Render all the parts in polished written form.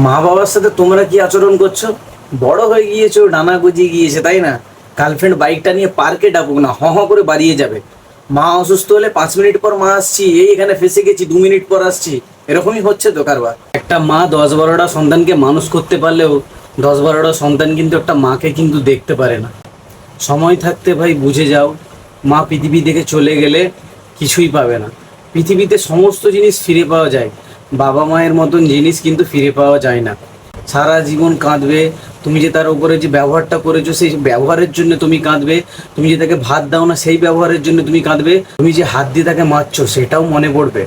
মা বাবার সাথে তোমরা কি আচরণ করছো? বড় হয়ে গিয়েছো, ডানা গজিয়ে গিয়েছে, তাই না? গার্লফ্রেন্ড বাইকটা নিয়ে পার্কে ডাকুক না, করে বাড়িয়ে যাবে। মা অসুস্থ হলে 5 মিনিট পর মা আসছি, এই এখানে ফেসে গেছি, 2 মিনিট পর আসছি। এরকমই হচ্ছে তো কারবার। একটা মা 10-12টা সন্তানকে মানুষ করতে পারলেও 10-12টা সন্তান কিন্তু একটা মাকে কিন্তু দেখতে পারে না। সময় থাকতে ভাই বুঝে যাও, মা পৃথিবী থেকে চলে গেলে কিছুই পাবে না। পৃথিবীতে সমস্ত জিনিস ফিরে পাওয়া যায়, বাবা মায়ের মতন জিনিস কিন্তু ফিরে পাওয়া যায় না। সারা জীবন কাঁদবে, তুমি যে তার উপরে যে ব্যবহারটা করেছো সেই ব্যবহারের জন্য তুমি কাঁদবে। তুমি যে তাকে ভাত দাও না সেই ব্যবহারের জন্য তুমি কাঁদবে। তুমি যে হাত দিয়ে তাকে মারছো সেটাও মনে পড়বে।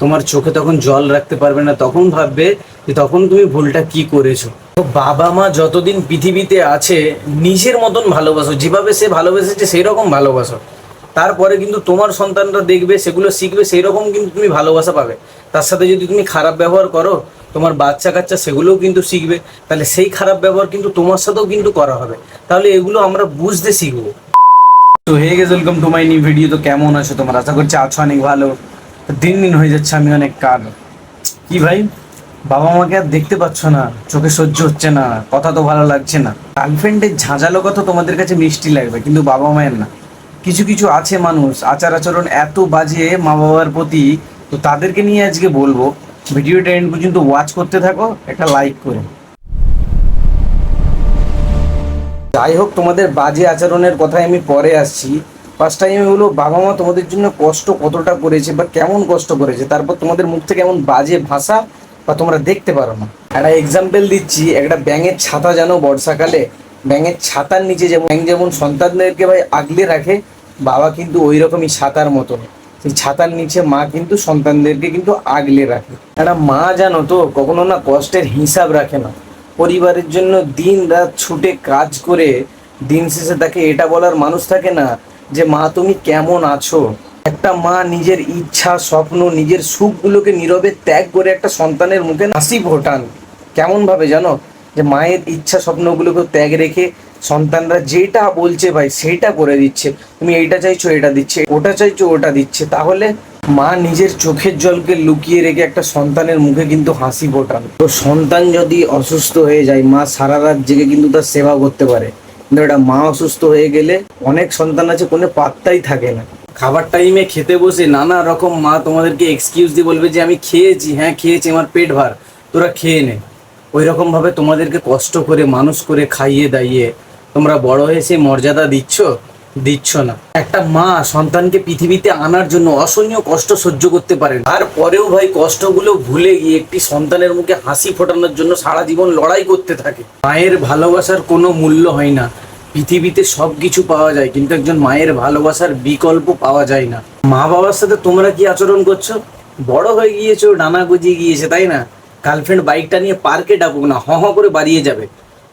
তোমার চোখে তখন জল রাখতে পারবে না, তখন ভাববে যে তখন তুমি ভুলটা কি করেছো। তো বাবা মা যতদিন পৃথিবীতে আছে নিজের মতন ভালোবাসো, যেভাবে সে ভালোবেসেছে সেই রকম ভালোবাসো। তারপরে কিন্তু তোমার সন্তানরা দেখবে, সেগুলো শিখবে, সেই রকম কিন্তু তুমি ভালোবাসা পাবে। তার সাথে যদি তুমি খারাপ ব্যবহার করো, তোমার বাচ্চা কাচ্চা সেগুলোও কিন্তু শিখবে। তাহলে সেই খারাপ ব্যবহার কিন্তু তোমার সাথেও কিন্তু করা হবে। তাহলে এগুলো আমরা বুঝতে শিখবো। তো hey guys, welcome to my new video. তো কেমন আছো তোমরা? আশা করছি আছো অনেক ভালো। দিন দিন হয়ে যাচ্ছে আমি অনেক কাল। কি ভাই, বাবা মাকে আর দেখতে পাচ্ছ না, চোখে সহ্য হচ্ছে না, কথা তো ভালো লাগছে না। গার্লফ্রেন্ডের ঝাঁঝালো কথা তোমাদের কাছে মিষ্টি লাগবে, কিন্তু বাবা মায়ের না। কিছু কিছু আছে মানুষ, আচার আচরণ এত বাজে মা বাবার প্রতি। তো তাদেরকে নিয়ে আজকে বলবো। ভিডিওটা এন্ড পর্যন্ত ওয়াচ করতে থাকো, একটা লাইক করে। যাই হোক, তোমাদের বাজে আচরণের কথায় আমি পরে আসছি। ফার্স্ট টাইম হলো বাবা মা তোমাদের জন্য কষ্ট কতটা করেছে বা কেমন কষ্ট করেছে, তারপর তোমাদের মুখ থেকে এমন বাজে ভাষা বা তোমরা দেখতে পারো না। একটা এক্সাম্পল দিচ্ছি, একটা ব্যাঙের ছাতা জানো বর্ষাকালে? ব্যাঙের ছাতার নিচে যেমন ব্যাঙ যেমন সন্তানদেরকে ভাই আগলে রাখে, বাবা কিন্তু ওই রকমই ছাতার মতন। সেই ছাতার নিচে মা কিন্তু সন্তানদেরকে কিন্তু আগলে রাখে। একটা মা জানো তো কখনো না কষ্টের হিসাব রাখে না। পরিবারের জন্য দিন রাত ছুটে কাজ করে দিন শেষে তাকে এটা বলার মানুষ থাকে না যে মা তুমি কেমন আছো। একটা মা নিজের ইচ্ছা স্বপ্ন নিজের সুখগুলোকে নীরবে ত্যাগ করে একটা সন্তানের মুখে হাসি ফোটান। কেমন ভাবে জানো? যে মায়ের ইচ্ছা স্বপ্নগুলোকে ত্যাগ রেখে সন্তানরা যেটা বলছে ভাই সেটা করে দিচ্ছে। তুমি এইটা চাইছো এটা দিচ্ছে, ওটা চাইছো ওটা দিচ্ছে। তাহলে মা নিজের চোখের জলকে লুকিয়ে রেখে একটা সন্তানের মুখে কিন্তু হাসি ফোটান। তো সন্তান যদি অসুস্থ হয়ে যায়, মা সারা রাত জেগে কিন্তু তার সেবা করতে পারে। কিন্তু একটা মা অসুস্থ হয়ে গেলে অনেক সন্তান আছে কোনো পাত্তাই থাকে না। খাবার টাইমে খেতে বসে নানা রকম মা তোমাদেরকে এক্সকিউজ দিয়ে বলবে যে আমি খেয়েছি, হ্যাঁ খেয়েছি, আমার পেট ভার, তোরা খেয়ে নে। ওই রকম ভাবে তোমাদেরকে কষ্ট করে মানুষ করে খাইয়ে দাইয়ে তোমরা বড় হয়ে সেই মর্যাদা দিচ্ছ না। একটা মা সন্তানকে পৃথিবীতে আনার জন্য অসহনীয় কষ্ট সহ্য করতে পারেন, তারপরেও ভাই কষ্টগুলো ভুলে গিয়ে একটি সন্তানের মুখে হাসি ফোটানোর জন্য সারা জীবন লড়াই করতে থাকে। মায়ের ভালোবাসার কোনো মূল্য হয় না। পৃথিবীতে সব কিছু পাওয়া যায়, কিন্তু একজন মায়ের ভালোবাসার বিকল্প পাওয়া যায় না। মা বাবার সাথে তোমরা কি আচরণ করছো? বড় হয়ে গিয়েছো, ডানা গজিয়ে গিয়েছে, তাই না? গার্লফ্রেন্ড বাইকটা নিয়ে পার্কে ডাকুক না, করে বাড়িয়ে যাবে।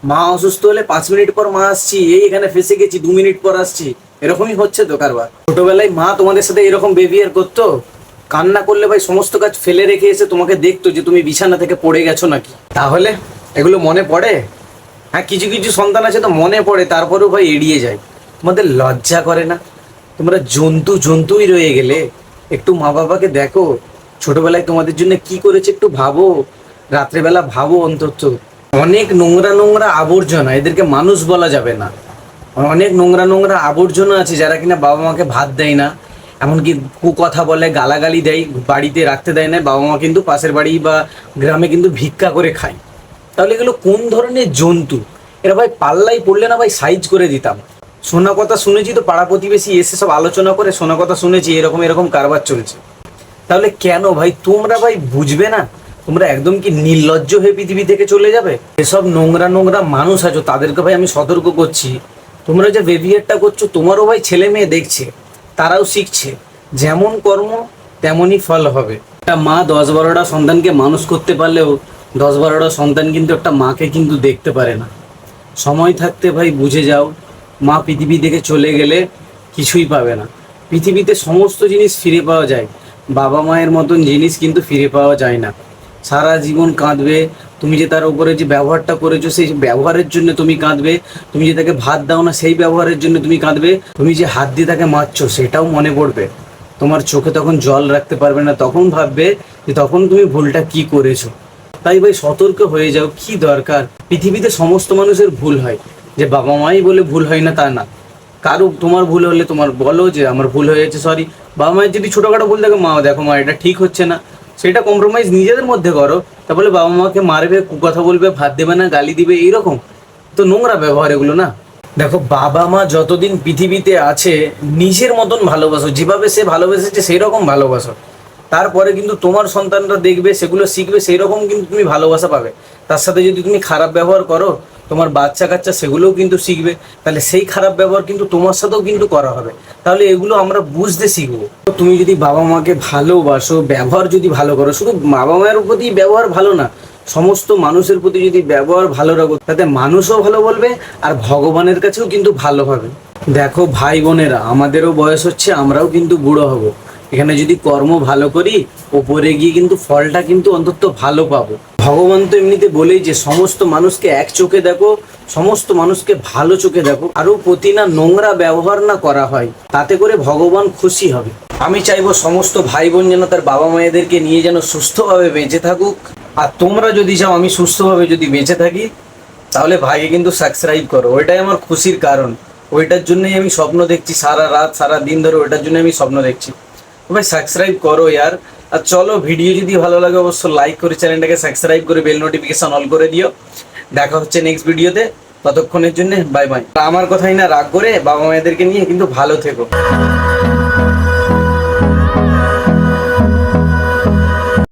মা অসুস্থ হলে 5 মিনিট পর মা আসছি, এই এখানে ফেসে গেছি, 2 মিনিট পর আসছি। এরকমই হচ্ছে তো কারবার। ছোটবেলায় মা তোমাদের সাথে এরকম বিহেভিয়ার করতো? কান্না করলে ভাই সমস্ত কাজ ফেলে রেখে এসে তোমাকে দেখতো যে তুমি বিছানা থেকে পড়ে গেছো নাকি। তাহলে এগুলো মনে পড়ে? হ্যাঁ, কিছু কিছু সন্তান আছে তো মনে পড়ে, তারপরেও ভাই এড়িয়ে যায়। তোমাদের লজ্জা করে না? তোমরা জন্তুই রয়ে গেলে। একটু মা বাবাকে দেখো, ছোটবেলায় তোমাদের জন্য কি করেছে একটু ভাবো। রাত্রেবেলা ভাবো অন্তত। অনেক নোংরা নোংরা আবর্জনা, এদেরকে মানুষ বলা যাবে না। অনেক নোংরা নোংরা আবর্জনা আছে যারা কিনা বাবা মাকে ভাত দেয় না, এমনকি কুকথা বলে, গালাগালি দেয়, বাড়িতে রাখতে দেয় না। বাবা মা কিন্তু পাশের বাড়ি বা গ্রামে কিন্তু ভিক্ষা করে খায়। তাহলে এগুলো কোন ধরনের জন্তু? এরা ভাই পাল্লাই পড়লে না ভাই সাইজ করে দিতাম। শোনা কথা শুনেছি তো, পাড়া প্রতিবেশী এসে সব আলোচনা করে শোনা কথা শুনেছি এরকম এরকম কারবার চলছে। তাহলে কেন ভাই তোমরা ভাই বুঝবে না? তোমরা একদম কি নির্লজ্জ হয়ে পৃথিবী থেকে চলে যাবে? এসব নোংরা নোংরা মানুষ আছো, তাদেরকে ভাই আমি সতর্ক করছি। তোমরা যে বিহেভিয়ারটা করছো, তোমারও ভাই ছেলে মেয়ে দেখছে, তারাও শিখছে। যেমন কর্ম তেমনই ফল হবে। একটা মা 10-12টা সন্তানকে মানুষ করতে পারলেও 10-12টা সন্তান কিন্তু একটা মাকে কিন্তু দেখতে পারে না। সময় থাকতে ভাই বুঝে যাও, মা পৃথিবী থেকে চলে গেলে কিছুই পাবে না। পৃথিবীতে সমস্ত জিনিস ফিরে পাওয়া যায়, বাবা মায়ের মতন জিনিস কিন্তু ফিরে পাওয়া যায় না। সারা জীবন কাঁদবে, তুমি যে তার উপরে যে ব্যবহারটা করেছো সেই ব্যবহারের জন্য তুমি কাঁদবে। তুমি যে তাকে ভাত দাও না সেই ব্যবহারের জন্য তুমি কাঁদবে। তুমি যে হাত দিয়ে তাকে মারছো সেটাও মনে পড়বে। তোমার চোখে তখন জল রাখতে পারবে না, তখন ভাববে যে তখন তুমি ভুলটা কি করেছো। তাই ভাই সতর্ক হয়ে যাও, কি দরকার। পৃথিবীতে সমস্ত মানুষের ভুল হয়, যে বাবা মাই বলে ভুল হয় না তা না। কারো তোমার ভুল হলে তোমার বলো যে আমার ভুল হয়েছে, সরি। বাবা মায়ের যদি ছোটোখাটো ভুল দেখো, মা দেখো মা এটা ঠিক হচ্ছে না, সেটা কম্প্রোমাইজ নিজেদের মধ্যে করো। তারপরে বাবা মাকে মারবে, কথা বলবে, ভাত দেবে না, গালি দিবে, এইরকম তো নোংরা ব্যবহার এগুলো না। দেখো, বাবা মা যতদিন পৃথিবীতে আছে নিজের মতন ভালোবাসো, যেভাবে সে ভালোবেসেছে সেই রকম ভালোবাসো। তারপরে কিন্তু তোমার সন্তানরা দেখবে, সেগুলো শিখবে, সেই রকম কিন্তু তুমি ভালোবাসা পাবে। তার সাথে যদি তুমি খারাপ ব্যবহার করো, তোমার বাচ্চা কাচ্চা সেগুলোও কিন্তু শিখবে। তাহলে সেই খারাপ ব্যবহার কিন্তু তোমার সাথেও কিন্তু করা হবে। তাহলে এগুলো আমরা বুঝতে শিখবো। তো তুমি যদি বাবা মাকে ভালোবাসো, ব্যবহার যদি ভালো করো, শুধু বাবা মায়ের প্রতি ব্যবহার ভালো না, সমস্ত মানুষের প্রতি যদি ব্যবহার ভালো রাখো, তাতে মানুষও ভালো বলবে আর ভগবানের কাছেও কিন্তু ভালো হবে। দেখো ভাই বোনেরা, আমাদেরও বয়স হচ্ছে, আমরাও কিন্তু বুড়ো হব। এখানে যদি কর্ম ভালো করি, ওপরে গিয়ে কিন্তু ফলটা কিন্তু অন্তত ভালো পাবো। ভগবান তো এমনিতে বলেই যে সমস্ত মানুষকে এক চোখে দেখো, সমস্ত মানুষকে ভালো চোখে দেখো, আরও প্রতি না নোংরা ব্যবহার না করা হয়, তাতে করে ভগবান খুশি হবে। আমি চাইবো সমস্ত ভাই বোন যেন তার বাবা মায়েদেরকে নিয়ে যেন সুস্থভাবে বেঁচে থাকুক। আর তোমরা যদি চাও আমি সুস্থভাবে যদি বেঁচে থাকি, তাহলে ভাইকে কিন্তু সাবস্ক্রাইব করো, ওইটাই আমার খুশির কারণ। ওইটার জন্যই আমি স্বপ্ন দেখছি সারা রাত সারা দিন ধরে, ওইটার জন্য আমি স্বপ্ন দেখছি। তো ভাই সাবস্ক্রাইব করো ইয়ার। আর চলো, ভিডিও যদি ভালো লাগে অবশ্যই লাইক করে চ্যানেলটাকে সাবস্ক্রাইব করে বেল নোটিফিকেশন অল করে দিও। দেখা হচ্ছে নেক্সট ভিডিওতে, ততক্ষণের জন্য বাই বাই। আমার কথাই না রাগ করে বাবা মায়েদেরকে নিয়ে কিন্তু ভালো থেকো।